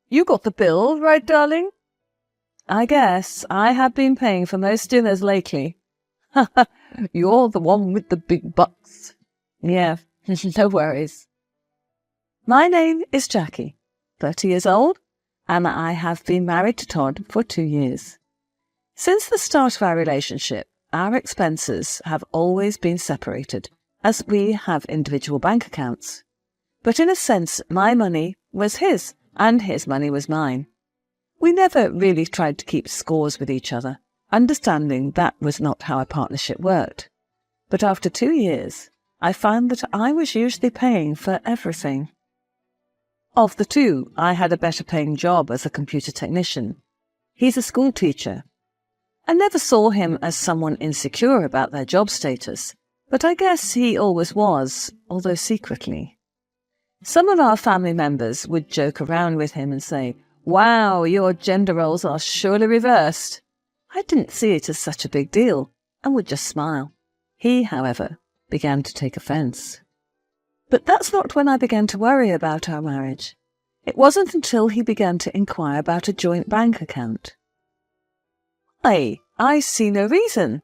You got the bill, right, darling? I guess I have been paying for most dinners lately. You're the one with the big bucks. Yeah, no worries. My name is Jackie, 30 years old, and I have been married to Todd for 2 years. Since the start of our relationship, our expenses have always been separated, as we have individual bank accounts. But in a sense, my money was his, and his money was mine. We never really tried to keep scores with each other, understanding that was not how a partnership worked. But after 2 years, I found that I was usually paying for everything. Of the two, I had a better paying job as a computer technician. He's a school teacher. I never saw him as someone insecure about their job status, but I guess he always was, although secretly. Some of our family members would joke around with him and say, "Wow, your gender roles are surely reversed." I didn't see it as such a big deal and would just smile. He, however, began to take offence. But that's not when I began to worry about our marriage. It wasn't until he began to inquire about a joint bank account. "Hey, I see no reason.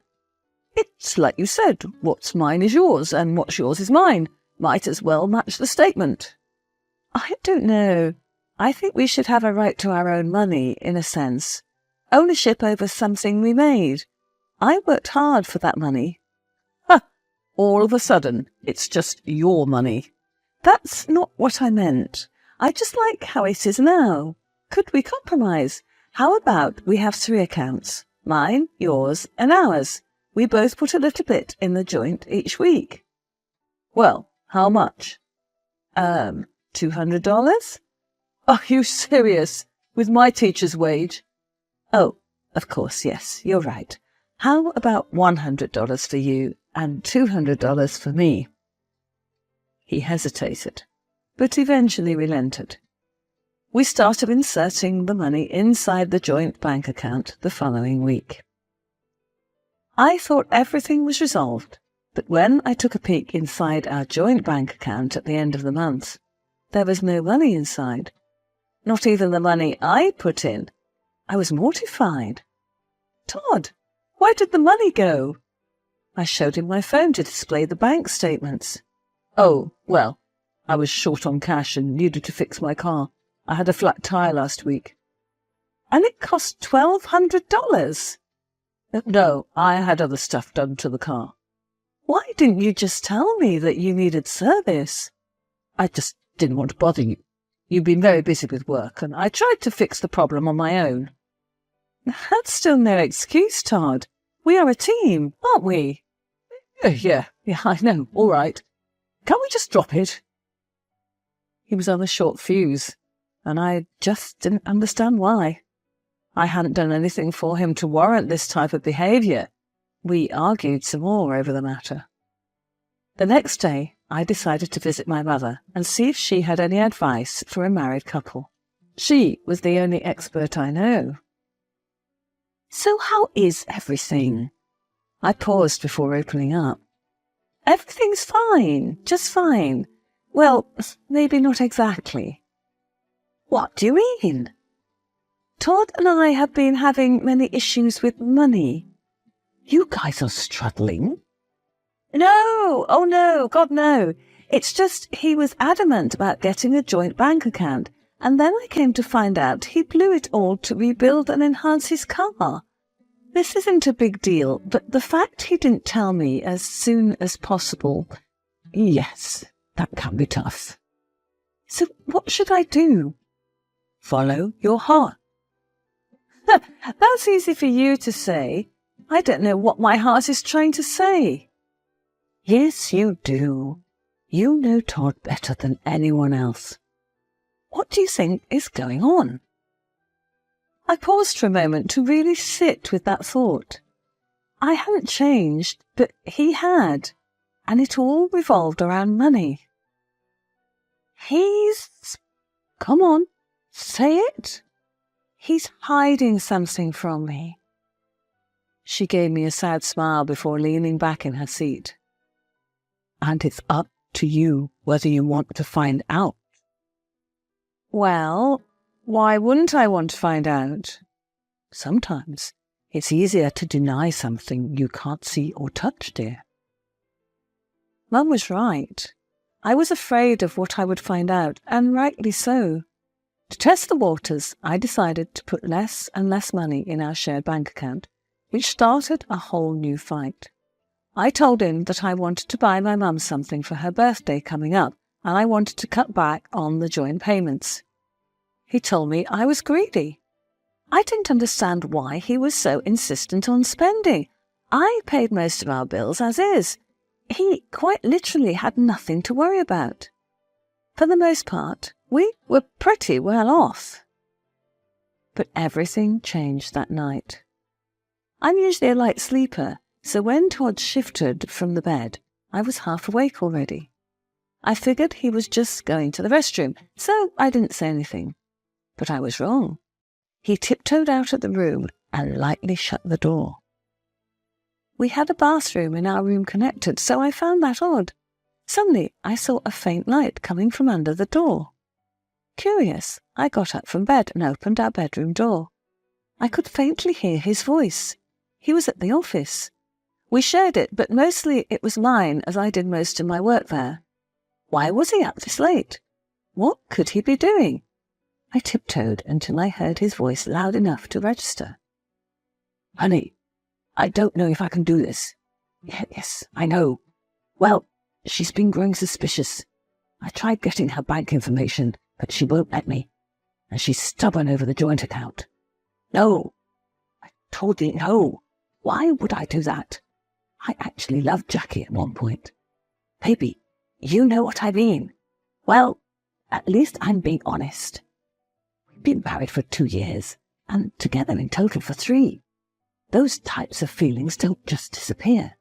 It's like you said, what's mine is yours, and what's yours is mine. Might as well match the statement." I don't know. I think we should have a right to our own money, in a sense. Ownership over something we made. I worked hard for that money. All of a sudden, it's just your money. That's not what I meant. I just like how it is now. Could we compromise? How about we have 3 accounts? Mine, yours, and ours. We both put a little bit in the joint each week. Well, how much? $200? Are you serious? With my teacher's wage? Oh, of course, yes, you're right. How about $100 for you and $200 for me? He hesitated, but eventually relented. We started inserting the money inside the joint bank account the following week. I thought everything was resolved, but when I took a peek inside our joint bank account at the end of the month, there was no money inside. Not even the money I put in. I was mortified. "Todd, where did the money go?" I showed him my phone to display the bank statements. "Oh, well, I was short on cash and needed to fix my car. I had a flat tire last week." "And it cost $1,200? "No, I had other stuff done to the car." "Why didn't you just tell me that you needed service?" "I just didn't want to bother you. You've been very busy with work, and I tried to fix the problem on my own." "That's still no excuse, Todd. We are a team, aren't we?" Yeah, I know, all right. Can't we just drop it?" He was on a short fuse, and I just didn't understand why. I hadn't done anything for him to warrant this type of behaviour. We argued some more over the matter. The next day, I decided to visit my mother and see if she had any advice for a married couple. She was the only expert I know. "So how is everything?" I paused before opening up. "Everything's fine, just fine. Well, maybe not exactly." "What do you mean?" "Todd and I have been having many issues with money." "You guys are struggling?" "No, oh no, God no. It's just he was adamant about getting a joint bank account, and then I came to find out he blew it all to rebuild and enhance his car. This isn't a big deal, but the fact he didn't tell me as soon as possible, yes, that can be tough." "So what should I do?" "Follow your heart." "That's easy for you to say. I don't know what my heart is trying to say." "Yes, you do. You know Todd better than anyone else. What do you think is going on?" I paused for a moment to really sit with that thought. I hadn't changed, but he had, and it all revolved around money. Come on, say it. "He's hiding something from me." She gave me a sad smile before leaning back in her seat. "And it's up to you whether you want to find out." "Well, Why wouldn't I want to find out? Sometimes it's easier to deny something you can't see or touch, dear. Mum was right. I was afraid of what I would find out, and rightly so. To test the waters, I decided to put less and less money in our shared bank account, which started a whole new fight. I told him that I wanted to buy my mum something for her birthday coming up, and I wanted to cut back on the joint payments. He told me I was greedy. I didn't understand why he was so insistent on spending. I paid most of our bills as is. He quite literally had nothing to worry about. For the most part, we were pretty well off. But everything changed that night. I'm usually a light sleeper, so when Todd shifted from the bed, I was half awake already. I figured he was just going to the restroom, so I didn't say anything. But I was wrong. He tiptoed out of the room and lightly shut the door. We had a bathroom in our room connected, so I found that odd. Suddenly, I saw a faint light coming from under the door. Curious, I got up from bed and opened our bedroom door. I could faintly hear his voice. He was at the office. We shared it, but mostly it was mine as I did most of my work there. Why was he up this late? What could he be doing? I tiptoed until I heard his voice loud enough to register. Honey, I don't know if I can do this. Yes, I know. Well, she's been growing suspicious. I tried getting her bank information, but she won't let me. And she's stubborn over the joint account. No. I told you no. Why would I do that? I actually loved Jackie at one point. Baby, you know what I mean. Well, at least I'm being honest. We've been married for 2 years, and together in total for 3. Those types of feelings don't just disappear.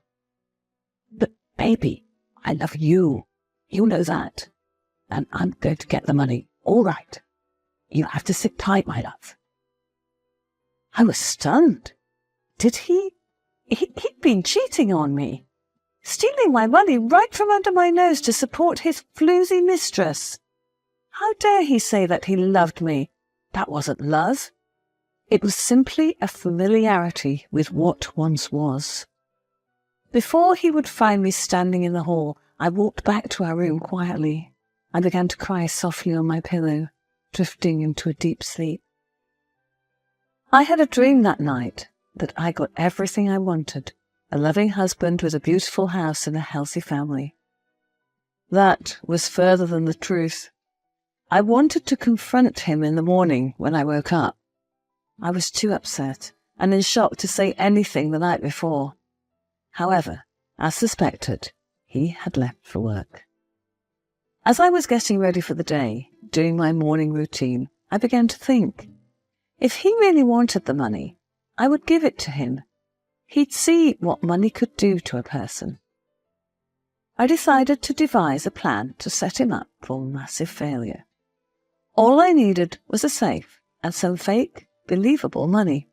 But, baby, I love you. You know that. And I'm going to get the money. All right. You have to sit tight, my love. I was stunned. Did he? He'd been cheating on me. Stealing my money right from under my nose to support his floozy mistress. How dare he say that he loved me? That wasn't love. It was simply a familiarity with what once was. Before he would find me standing in the hall, I walked back to our room quietly. I began to cry softly on my pillow, drifting into a deep sleep. I had a dream that night that I got everything I wanted, a loving husband with a beautiful house and a healthy family. That was further than the truth. I wanted to confront him in the morning when I woke up. I was too upset and in shock to say anything the night before. However, as suspected, he had left for work. As I was getting ready for the day, doing my morning routine, I began to think, if he really wanted the money, I would give it to him. He'd see what money could do to a person. I decided to devise a plan to set him up for massive failure. All I needed was a safe and some fake, believable money.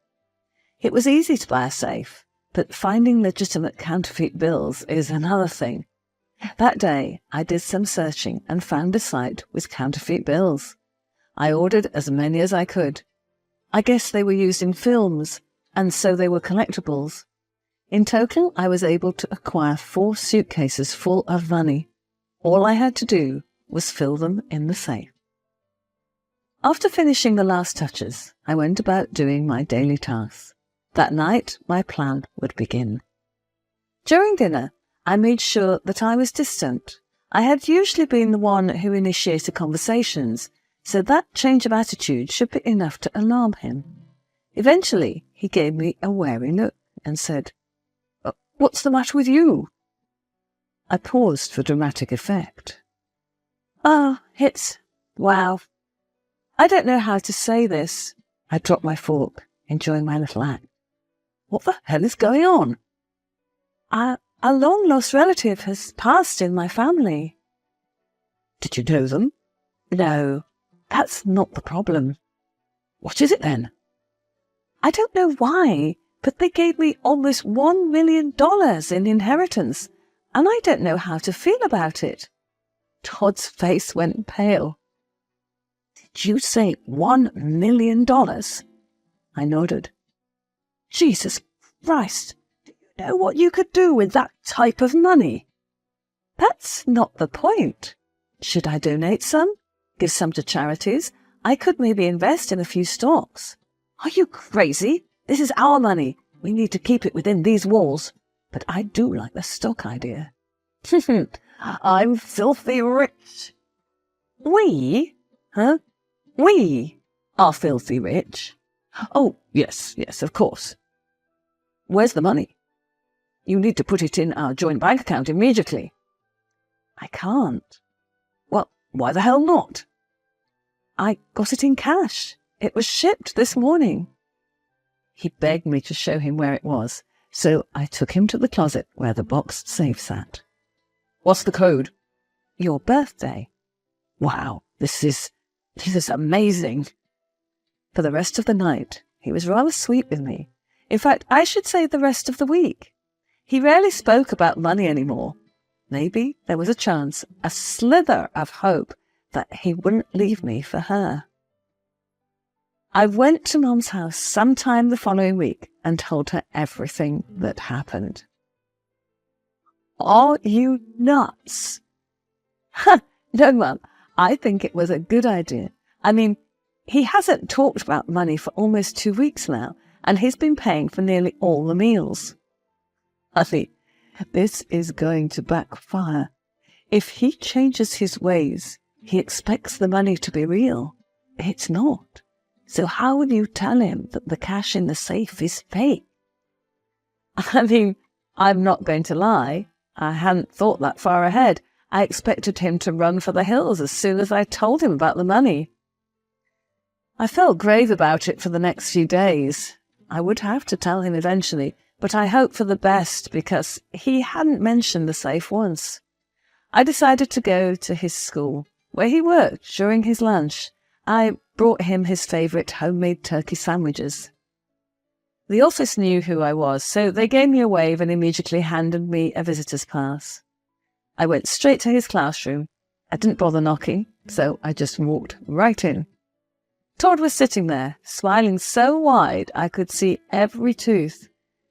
It was easy to buy a safe, but finding legitimate counterfeit bills is another thing. That day, I did some searching and found a site with counterfeit bills. I ordered as many as I could. I guess they were used in films, and so they were collectibles. In total, I was able to acquire 4 suitcases full of money. All I had to do was fill them in the safe. After finishing the last touches, I went about doing my daily tasks. That night, my plan would begin. During dinner, I made sure that I was distant. I had usually been the one who initiated conversations, so that change of attitude should be enough to alarm him. Eventually, he gave me a wary look and said, "What's the matter with you?" I paused for dramatic effect. Wow. I don't know how to say this. I dropped my fork, enjoying my little act. What the hell is going on? A long-lost relative has passed in my family. Did you know them? No, that's not the problem. What is it then? I don't know why, but they gave me almost $1 million in inheritance, and I don't know how to feel about it. Todd's face went pale. Did you say $1 million? I nodded. Jesus Christ, do you know what you could do with that type of money? That's not the point. Should I donate some? Give some to charities? I could maybe invest in a few stocks. Are you crazy? This is our money. We need to keep it within these walls. But I do like the stock idea. I'm filthy rich. We? Huh? We are filthy rich. Oh, yes, of course. Where's the money? You need to put it in our joint bank account immediately. I can't. Well, why the hell not? I got it in cash. It was shipped this morning. He begged me to show him where it was, so I took him to the closet where the boxed safe sat. What's the code? Your birthday. Wow, this is amazing. For the rest of the night, he was rather sweet with me. In fact, I should say the rest of the week. He rarely spoke about money anymore. Maybe there was a chance, a slither of hope, that he wouldn't leave me for her. I went to Mum's house sometime the following week and told her everything that happened. Are you nuts? No, Mum, I think it was a good idea. I mean, he hasn't talked about money for almost 2 weeks now, and he's been paying for nearly all the meals. Honey, this is going to backfire. If he changes his ways, he expects the money to be real. It's not. So how will you tell him that the cash in the safe is fake? I mean, I'm not going to lie. I hadn't thought that far ahead. I expected him to run for the hills as soon as I told him about the money. I felt grave about it for the next few days. I would have to tell him eventually, but I hoped for the best because he hadn't mentioned the safe once. I decided to go to his school, where he worked during his lunch. I brought him his favourite homemade turkey sandwiches. The office knew who I was, so they gave me a wave and immediately handed me a visitor's pass. I went straight to his classroom. I didn't bother knocking, so I just walked right in. Todd was sitting there, smiling so wide I could see every tooth.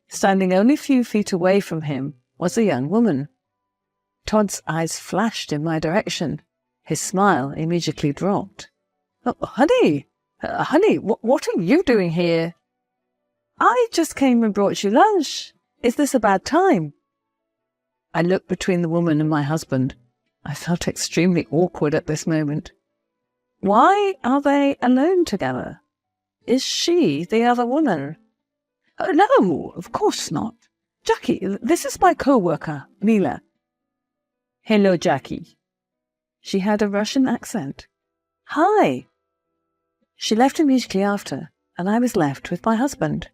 Standing only a few feet away from him was a young woman. Todd's eyes flashed in my direction. His smile immediately dropped. Oh, honey, what are you doing here? I just came and brought you lunch. Is this a bad time? I looked between the woman and my husband. I felt extremely awkward at this moment. Why are they alone together? Is she the other woman? No, of course not. Jackie, this is my co-worker, Mila. Hello, Jackie. She had a Russian accent. Hi. She left immediately after, and I was left with my husband.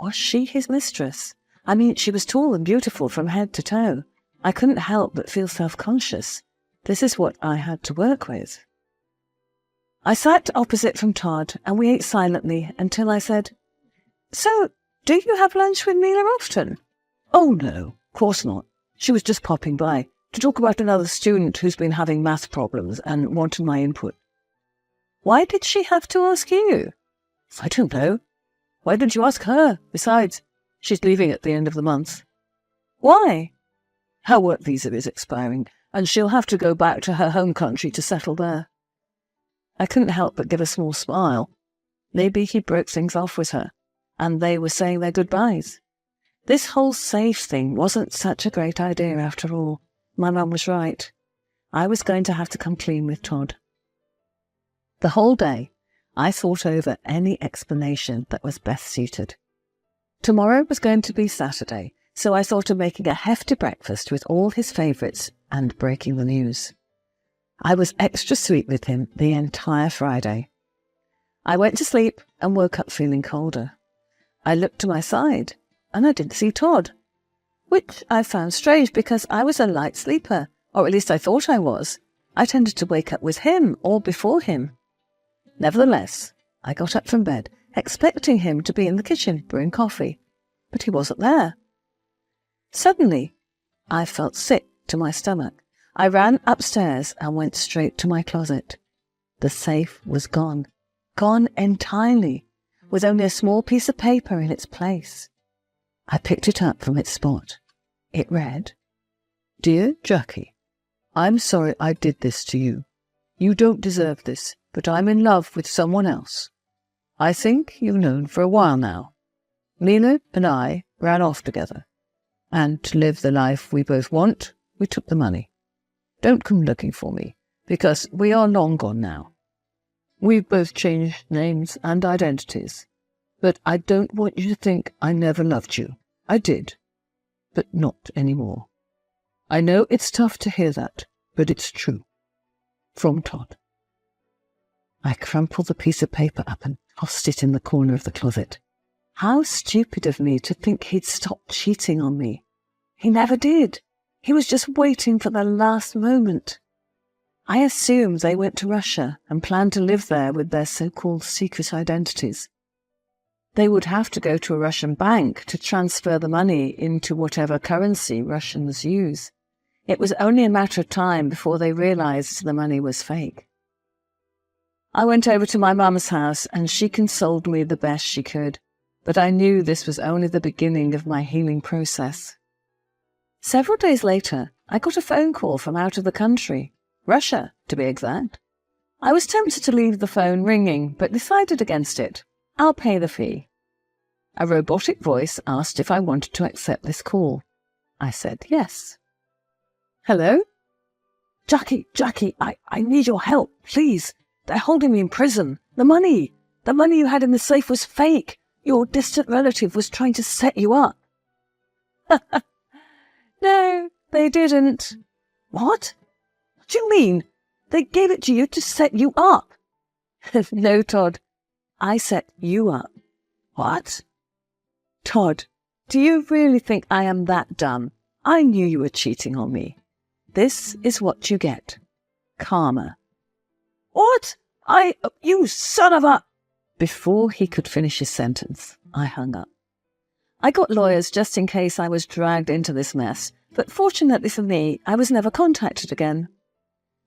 Was she his mistress? I mean, she was tall and beautiful from head to toe. I couldn't help but feel self-conscious. This is what I had to work with. I sat opposite from Todd, and we ate silently until I said, So, do you have lunch with Mila often? Oh, no, of course not. She was just popping by to talk about another student who's been having math problems and wanted my input. Why did she have to ask you? I don't know. Why didn't you ask her? Besides, she's leaving at the end of the month. Why? Her work visa is expiring, and she'll have to go back to her home country to settle there. I couldn't help but give a small smile. Maybe he broke things off with her, and they were saying their goodbyes. This whole safe thing wasn't such a great idea after all. My mum was right. I was going to have to come clean with Todd. The whole day, I thought over any explanation that was best suited. Tomorrow was going to be Saturday, so I thought of making a hefty breakfast with all his favourites and breaking the news. I was extra sweet with him the entire Friday. I went to sleep and woke up feeling colder. I looked to my side, and I didn't see Todd, which I found strange because I was a light sleeper, or at least I thought I was. I tended to wake up with him or before him. Nevertheless, I got up from bed, expecting him to be in the kitchen brewing coffee, but he wasn't there. Suddenly, I felt sick to my stomach. I ran upstairs and went straight to my closet. The safe was gone. Gone entirely, with only a small piece of paper in its place. I picked it up from its spot. It read, "Dear Jackie, I'm sorry I did this to you. You don't deserve this, but I'm in love with someone else. I think you've known for a while now. Leela and I ran off together, and to live the life we both want, we took the money. Don't come looking for me, because we are long gone now. We've both changed names and identities, but I don't want you to think I never loved you. I did, but not anymore. I know it's tough to hear that, but it's true. From Todd." I crumpled the piece of paper up and tossed it in the corner of the closet. How stupid of me to think he'd stop cheating on me. He never did. He was just waiting for the last moment. I assumed they went to Russia and planned to live there with their so-called secret identities. They would have to go to a Russian bank to transfer the money into whatever currency Russians use. It was only a matter of time before they realized the money was fake. I went over to my mum's house and she consoled me the best she could, but I knew this was only the beginning of my healing process. Several days later, I got a phone call from out of the country, Russia, to be exact. I was tempted to leave the phone ringing, but decided against it. I'll pay the fee. A robotic voice asked if I wanted to accept this call. I said yes. "Hello? Jackie, I need your help, please. They're holding me in prison. The money you had in the safe was fake. Your distant relative was trying to set you up." "No, they didn't." "What? What do you mean? They gave it to you to set you up?" "No, Todd. I set you up." "What?" "Todd, do you really think I am that dumb? I knew you were cheating on me. This is what you get. Karma." "What? You son of a—" Before he could finish his sentence, I hung up. I got lawyers just in case I was dragged into this mess, but fortunately for me, I was never contacted again.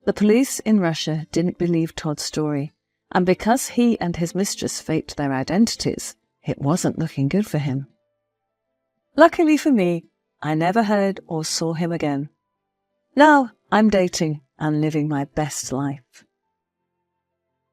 The police in Russia didn't believe Todd's story, and because he and his mistress faked their identities, it wasn't looking good for him. Luckily for me, I never heard or saw him again. Now I'm dating and living my best life.